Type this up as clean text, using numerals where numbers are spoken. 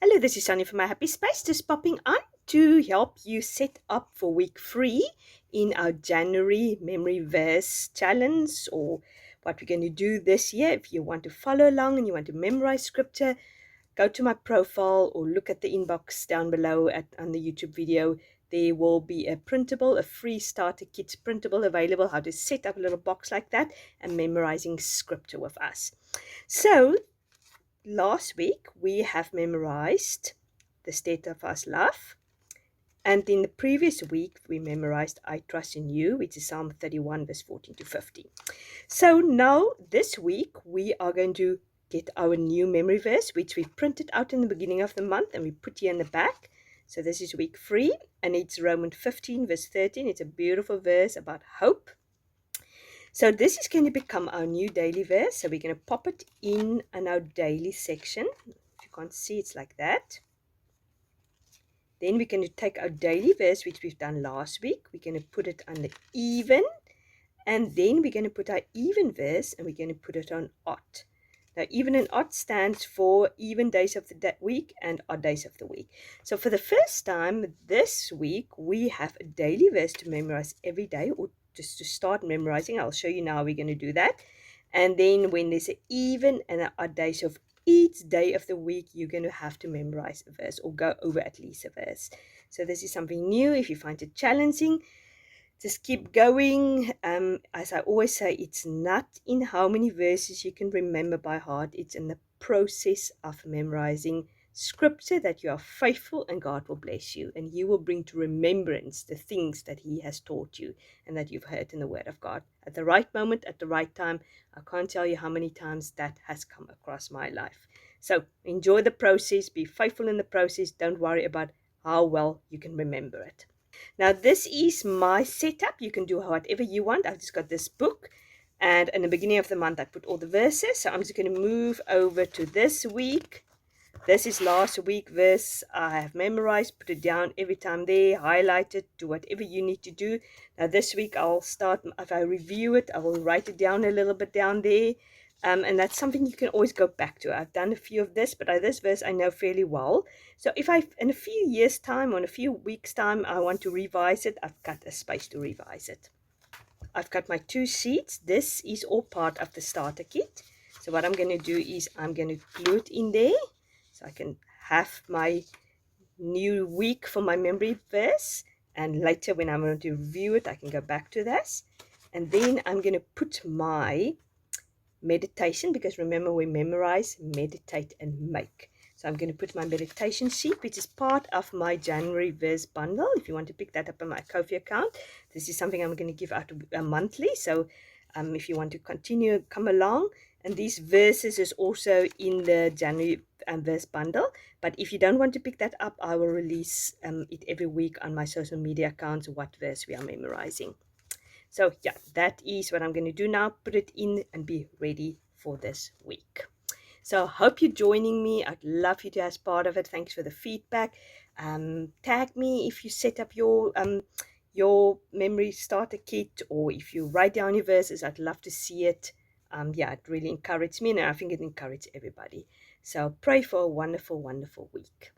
Hello, this is Sonia from My Happy Space, just popping on to help you set up for week 3 in our January Memory Verse Challenge, or what we're going to do this year. If you want to follow along and you want to memorize scripture, go to my profile or look at the inbox down below on the YouTube video. There will be a printable, a free starter kit printable available, how to set up a little box like that and memorizing scripture with us. So last week we have memorized the Steadfast Love, and in the previous week we memorized I Trust in You, which is Psalm 31 verse 14 to 15. So now this week we are going to get our new memory verse, which we printed out in the beginning of the month and we put here in the back. So this is week 3 and it's Romans 15 verse 13. It's a beautiful verse about hope. So this is going to become our new daily verse. So we're going to pop it in our daily section. If you can't see, it's like that. Then we're going to take our daily verse, which we've done last week. We're going to put it under even. And then we're going to put our even verse and we're going to put it on odd. Now, even and odd stands for even days of the week and odd days of the week. So for the first time this week, we have a daily verse to memorize every day, or just to start memorizing. I'll show you now how we're going to do that. And then when there's an even and an odd days of each day of the week, you're going to have to memorize a verse or go over at least a verse. So this is something new. If you find it challenging, just keep going. As I always say, it's not in how many verses you can remember by heart. It's in the process of memorizing scripture that you are faithful, and God will bless you, and He will bring to remembrance the things that He has taught you and that you've heard in the Word of God at the right moment, at the right time. I can't tell you how many times that has come across my life. So enjoy the process, be faithful in the process. Don't worry about how well you can remember it. Now this is my setup. You can do whatever you want. I've just got this book, and in the beginning of the month I put all the verses. So I'm just going to move over to this week. This is last week verse I have memorized. Put it down every time there, highlight it, do whatever you need to do. Now this week I'll start, if I review it, I will write it down a little bit down there. And that's something you can always go back to. I've done a few of this, but this verse I know fairly well. So if in a few years' time or in a few weeks' time, I want to revise it, I've got a space to revise it. I've got my 2 sheets. This is all part of the starter kit. So what I'm going to do is I'm going to glue it in there so I can have my new week for my memory verse. And later when I'm going to review it, I can go back to this. And then I'm going to put my meditation, because remember we memorize, meditate, and make. So I'm going to put my meditation sheet, which is part of my January verse bundle. If you want to pick that up on my Ko-fi account, this is something I'm going to give out monthly. So if you want to continue, come along. And these verses is also in the January verse bundle. But if you don't want to pick that up, I will release it every week on my social media accounts, what verse we are memorizing. So yeah, that is what I'm going to do now. Put it in and be ready for this week. So I hope you're joining me. I'd love you to as part of it. Thanks for the feedback. Tag me if you set up your memory starter kit, or if you write down your verses. I'd love to see it. Yeah, it really encouraged me, and I think it encouraged everybody. So pray for a wonderful, wonderful week.